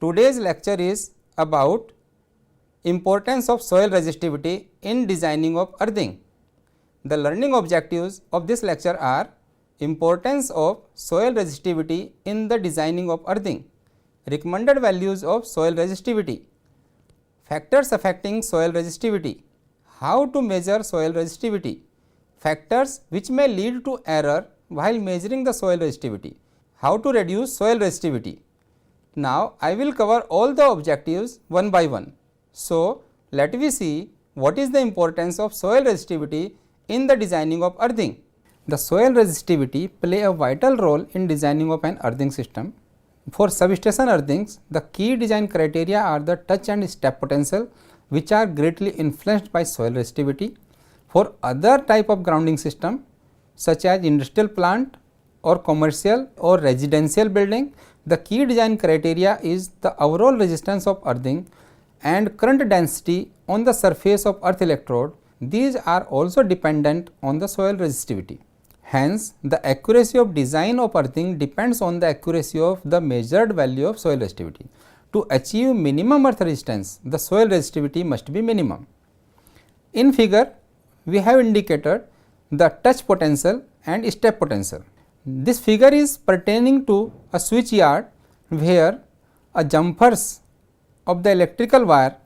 Today's lecture is about importance of soil resistivity in designing of earthing. The learning objectives of this lecture are importance of soil resistivity in the designing of earthing, recommended values of soil resistivity, factors affecting soil resistivity, how to measure soil resistivity, factors which may lead to error while measuring the soil resistivity, how to reduce soil resistivity. Now, I will cover all the objectives one by one. So, let me see what is the importance of soil resistivity in the designing of earthing. The soil resistivity play a vital role in designing of an earthing system. For substation earthings, the key design criteria are the touch and step potential, which are greatly influenced by soil resistivity. For other type of grounding system such as industrial plant or commercial or residential building, the key design criteria is the overall resistance of earthing and current density on the surface of earth electrode. These are also dependent on the soil resistivity. Hence, the accuracy of design of earthing depends on the accuracy of the measured value of soil resistivity. To achieve minimum earth resistance, the soil resistivity must be minimum. In figure, we have indicated the touch potential and step potential. This figure is pertaining to a switch yard where a jumpers of the electrical wire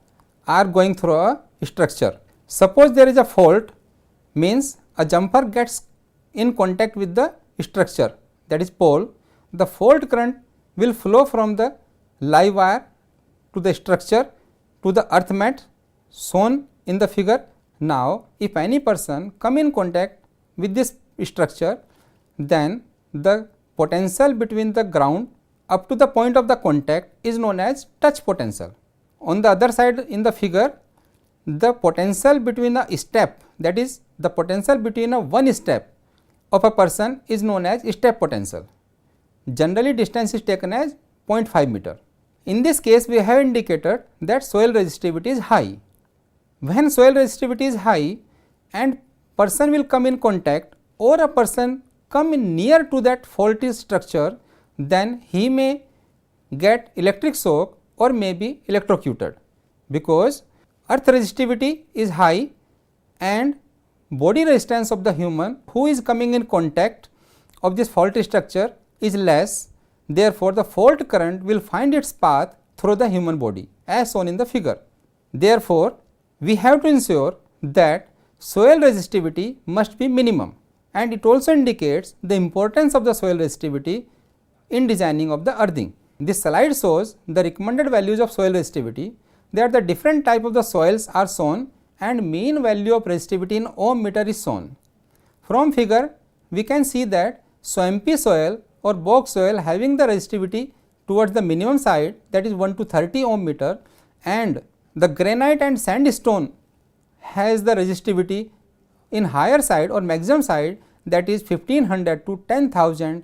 are going through a structure. Suppose there is a fault, means a jumper gets in contact with the structure, that is pole. The fault current will flow from the live wire to the structure to the earth mat shown in the figure. Now, if any person come in contact with this structure, then the potential between the ground up to the point of the contact is known as touch potential. On the other side in the figure, the potential between a step, that is the potential between a one step of a person is known as step potential. Generally distance is taken as 0.5 meter. In this case, we have indicated that soil resistivity is high. When soil resistivity is high and person will come in contact or a person come in near to that faulty structure, then he may get electric shock or may be electrocuted, because earth resistivity is high and body resistance of the human who is coming in contact of this faulty structure is less. Therefore, the fault current will find its path through the human body as shown in the figure. Therefore, we have to ensure that soil resistivity must be minimum, and it also indicates the importance of the soil resistivity in designing of the earthing. This slide shows the recommended values of soil resistivity. There the different type of the soils are shown and mean value of resistivity in ohm meter is shown. From figure, we can see that swampy soil or bog soil having the resistivity towards the minimum side, that is 1 to 30 ohm meter, and the granite and sandstone has the resistivity in higher side or maximum side, that is 1500 to 10,000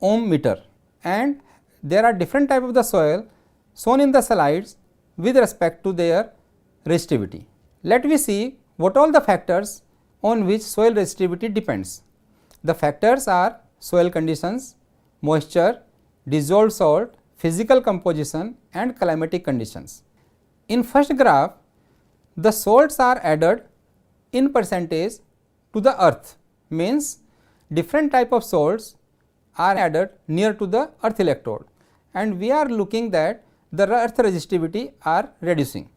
ohm meter, and there are different type of the soil shown in the slides with respect to their resistivity. Let me see what all the factors on which soil resistivity depends. The factors are soil conditions, moisture, dissolved salt, physical composition and climatic conditions. In first graph, the salts are added in percentage to the earth, means different type of salts are added near to the earth electrode, and we are looking that the earth resistivity are reducing.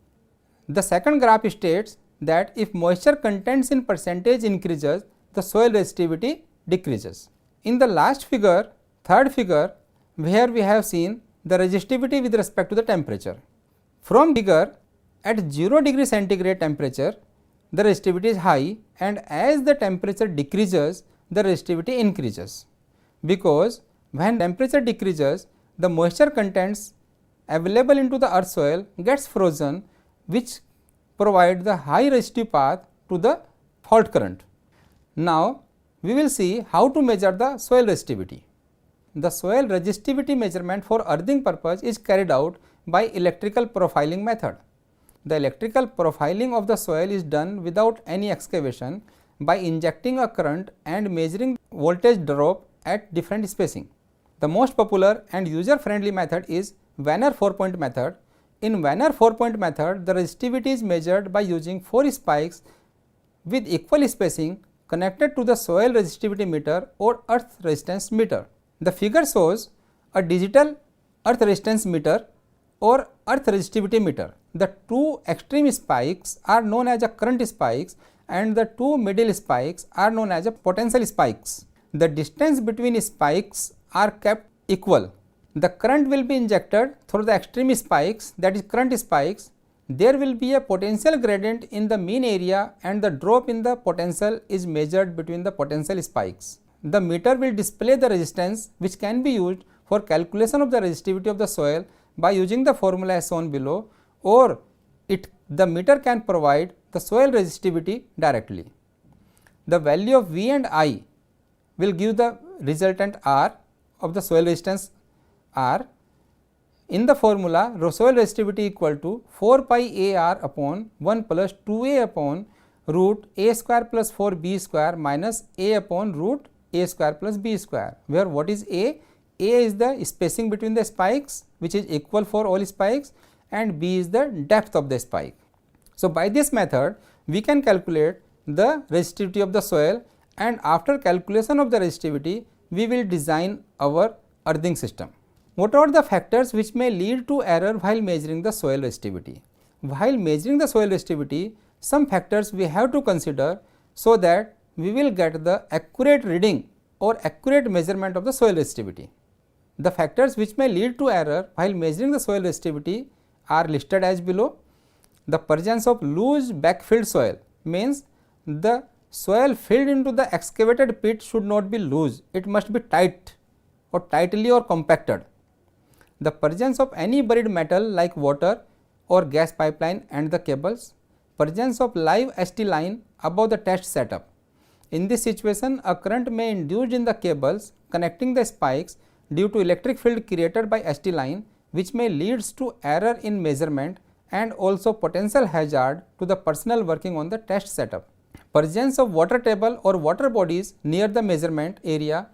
The second graph states that if moisture contents in percentage increases, the soil resistivity decreases. In the last figure, third figure, where we have seen the resistivity with respect to the temperature. From figure, at 0 degree centigrade temperature, the resistivity is high, and as the temperature decreases, the resistivity increases, because when temperature decreases, the moisture contents available into the earth soil gets frozen, which provide the high resistive path to the fault current. Now, we will see how to measure the soil resistivity. The soil resistivity measurement for earthing purpose is carried out by electrical profiling method. The electrical profiling of the soil is done without any excavation by injecting a current and measuring voltage drop at different spacing. The most popular and user friendly method is Vanner 4-point method. In Vanner 4-point method, the resistivity is measured by using 4 spikes with equal spacing connected to the soil resistivity meter or earth resistance meter. The figure shows a digital earth resistance meter or earth resistivity meter. The two extreme spikes are known as a current spikes and the two middle spikes are known as a potential spikes. The distance between spikes are kept equal. The current will be injected through the extreme spikes, that is current spikes. There will be a potential gradient in the mean area and the drop in the potential is measured between the potential spikes. The meter will display the resistance which can be used for calculation of the resistivity of the soil by using the formula as shown below, or the meter can provide the soil resistivity directly. The value of V and I will give the resultant R of the soil resistance R. In the formula, soil resistivity equal to 4 pi AR upon 1 plus 2A upon root A square plus 4B square minus A upon root A square plus B square, where what is A? A is the spacing between the spikes which is equal for all spikes and B is the depth of the spike. So, by this method we can calculate the resistivity of the soil, and after calculation of the resistivity we will design our earthing system. What are the factors which may lead to error while measuring the soil resistivity? While measuring the soil resistivity, some factors we have to consider so that we will get the accurate reading or accurate measurement of the soil resistivity. The factors which may lead to error while measuring the soil resistivity are listed as below. The presence of loose backfilled soil means the soil filled into the excavated pit should not be loose, it must be tight or tightly or compacted. The presence of any buried metal like water or gas pipeline and the cables. Presence of live ST line above the test setup. In this situation, a current may induce in the cables connecting the spikes due to electric field created by ST line, which may leads to error in measurement and also potential hazard to the personnel working on the test setup. Presence of water table or water bodies near the measurement area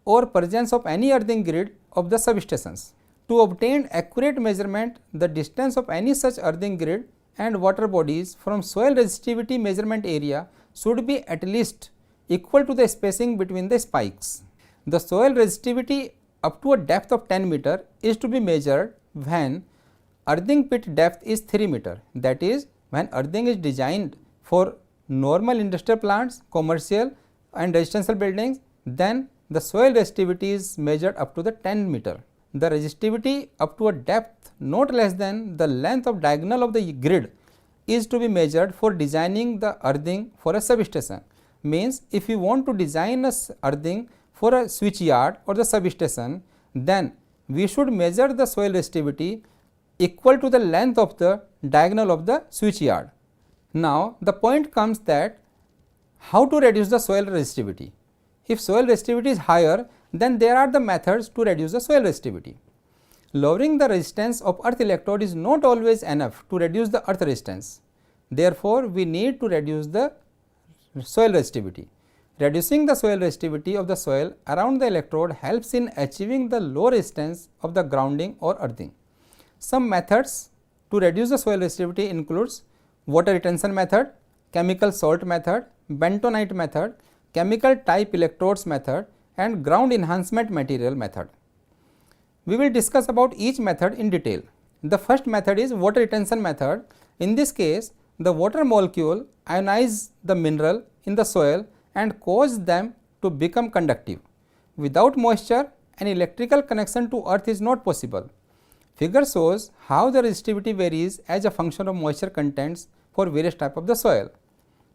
or presence of any earthing grid of the substations. To obtain accurate measurement, the distance of any such earthing grid and water bodies from soil resistivity measurement area should be at least equal to the spacing between the spikes. The soil resistivity up to a depth of 10 meter is to be measured when earthing pit depth is 3 meter, that is when earthing is designed for normal industrial plants, commercial and residential buildings, then the soil resistivity is measured up to the 10 meter. The resistivity up to a depth not less than the length of diagonal of the grid is to be measured for designing the earthing for a substation. Means if you want to design a earthing for a switch yard or the substation, then we should measure the soil resistivity equal to the length of the diagonal of the switch yard. Now, the point comes that how to reduce the soil resistivity. If soil resistivity is higher, then there are the methods to reduce the soil resistivity. Lowering the resistance of earth electrode is not always enough to reduce the earth resistance. Therefore, we need to reduce the soil resistivity. Reducing the soil resistivity of the soil around the electrode helps in achieving the low resistance of the grounding or earthing. Some methods to reduce the soil resistivity includes water retention method, chemical salt method, bentonite method, chemical type electrodes method and ground enhancement material method. We will discuss about each method in detail. The first method is water retention method. In this case, the water molecule ionize the mineral in the soil and cause them to become conductive. Without moisture, an electrical connection to earth is not possible. Figure shows how the resistivity varies as a function of moisture contents for various types of the soil.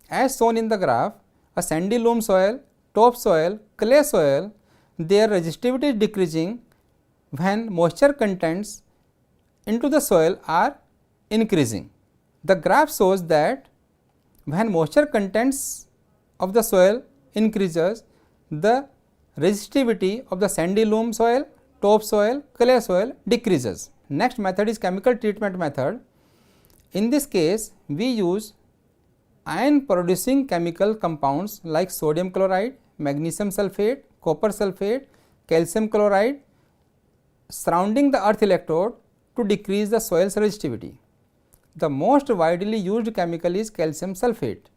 As shown in the graph, a sandy loam soil, topsoil, clay soil, their resistivity is decreasing when moisture contents into the soil are increasing. The graph shows that when moisture contents of the soil increases, the resistivity of the sandy loam soil, topsoil, clay soil decreases. Next method is chemical treatment method. In this case, we use ion producing chemical compounds like sodium chloride, magnesium sulfate, copper sulfate, calcium chloride surrounding the earth electrode to decrease the soil's resistivity. The most widely used chemical is calcium sulphate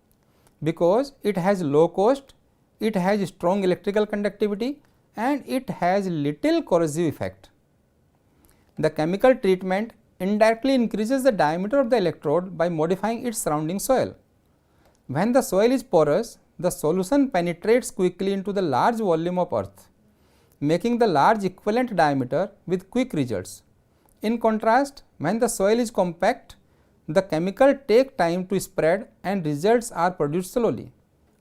because it has low cost, it has strong electrical conductivity and it has little corrosive effect. The chemical treatment indirectly increases the diameter of the electrode by modifying its surrounding soil. When the soil is porous, the solution penetrates quickly into the large volume of earth, making the large equivalent diameter with quick results. In contrast, when the soil is compact, the chemical take time to spread and results are produced slowly.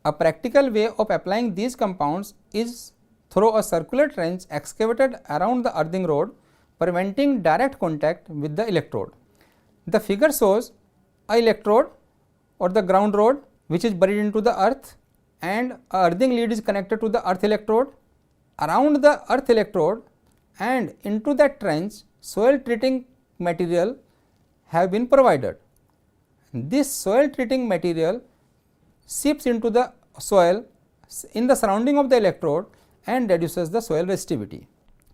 A practical way of applying these compounds is through a circular trench excavated around the earthing rod, preventing direct contact with the electrode. The figure shows a electrode or the ground rod which is buried into the earth and a earthing lead is connected to the earth electrode. Around the earth electrode and into that trench, soil treating material have been provided. This soil treating material seeps into the soil in the surrounding of the electrode and reduces the soil resistivity.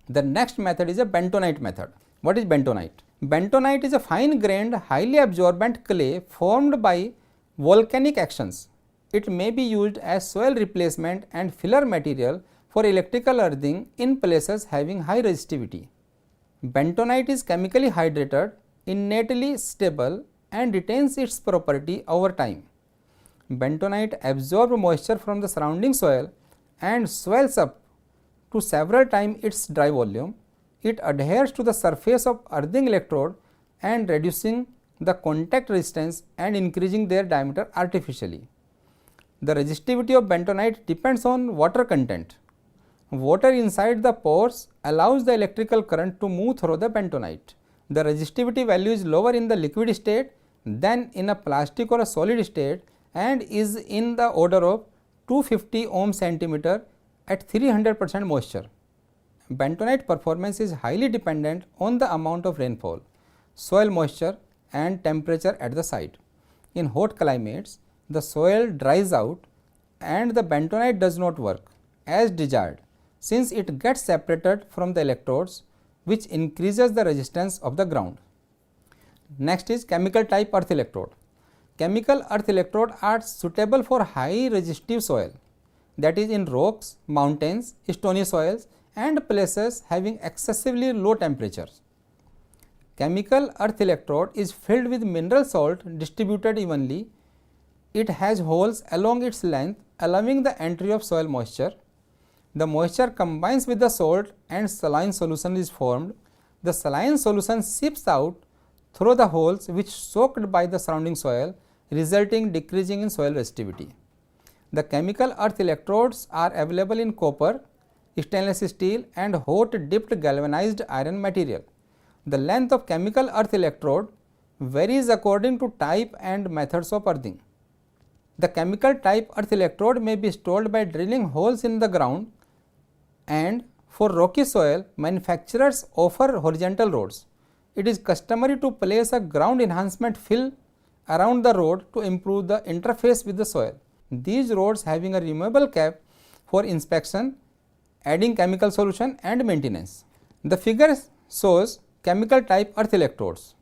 The next method is a bentonite method. What is bentonite? Bentonite is a fine grained, highly absorbent clay formed by volcanic actions. It may be used as soil replacement and filler material for electrical earthing in places having high resistivity. Bentonite is chemically hydrated, innately stable and retains its property over time. Bentonite absorbs moisture from the surrounding soil and swells up to several times its dry volume. It adheres to the surface of earthing electrode and reducing the contact resistance and increasing their diameter artificially. The resistivity of bentonite depends on water content. Water inside the pores allows the electrical current to move through the bentonite. The resistivity value is lower in the liquid state than in a plastic or a solid state and is in the order of 250 ohm centimeter at 300% moisture. Bentonite performance is highly dependent on the amount of rainfall, soil moisture and temperature at the site. In hot climates, the soil dries out and the bentonite does not work as desired since it gets separated from the electrodes, which increases the resistance of the ground. Next is chemical type earth electrode. Chemical earth electrode are suitable for high resistive soil, that is in rocks, mountains, stony soils and places having excessively low temperatures. Chemical earth electrode is filled with mineral salt distributed evenly. It has holes along its length allowing the entry of soil moisture. The moisture combines with the salt and saline solution is formed. The saline solution seeps out through the holes which soaked by the surrounding soil, resulting decreasing in soil resistivity. The chemical earth electrodes are available in copper, stainless steel and hot dipped galvanized iron material. The length of chemical earth electrode varies according to type and methods of earthing. The chemical type earth electrode may be installed by drilling holes in the ground, and for rocky soil, manufacturers offer horizontal rods. It is customary to place a ground enhancement fill around the rod to improve the interface with the soil. These rods having a removable cap for inspection, adding chemical solution and maintenance. The figure shows chemical type earth electrodes.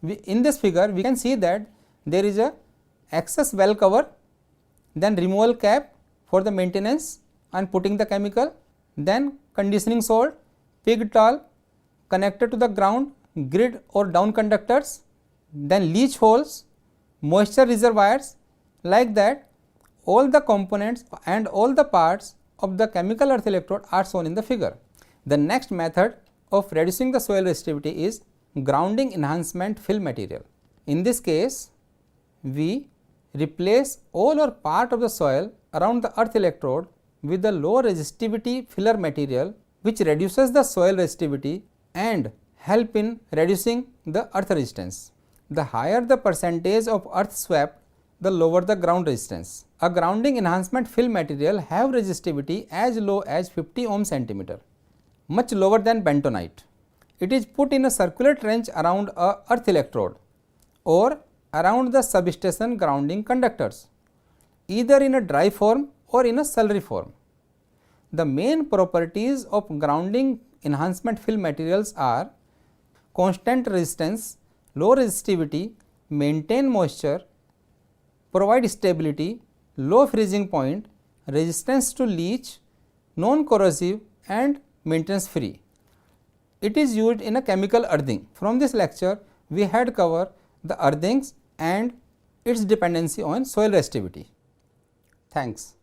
In this figure, we can see that there is a excess well cover, then removal cap for the maintenance and putting the chemical, then conditioning salt, pig towel connected to the ground, grid or down conductors, then leach holes, moisture reservoirs. Like that, all the components and all the parts of the chemical earth electrode are shown in the figure. The next method of reducing the soil resistivity is grounding enhancement fill material. In this case, we replace all or part of the soil around the earth electrode with the low resistivity filler material which reduces the soil resistivity and help in reducing the earth resistance. The higher the percentage of earth swept, the lower the ground resistance. A grounding enhancement fill material have resistivity as low as 50 ohm centimeter, much lower than bentonite. It is put in a circular trench around a earth electrode or around the substation grounding conductors, either in a dry form or in a slurry form. The main properties of grounding enhancement fill materials are constant resistance, low resistivity, maintain moisture, provide stability, low freezing point, resistance to leach, non-corrosive and maintenance free. It is used in a chemical earthing. From this lecture, we had covered the earthings and its dependency on soil resistivity. Thanks.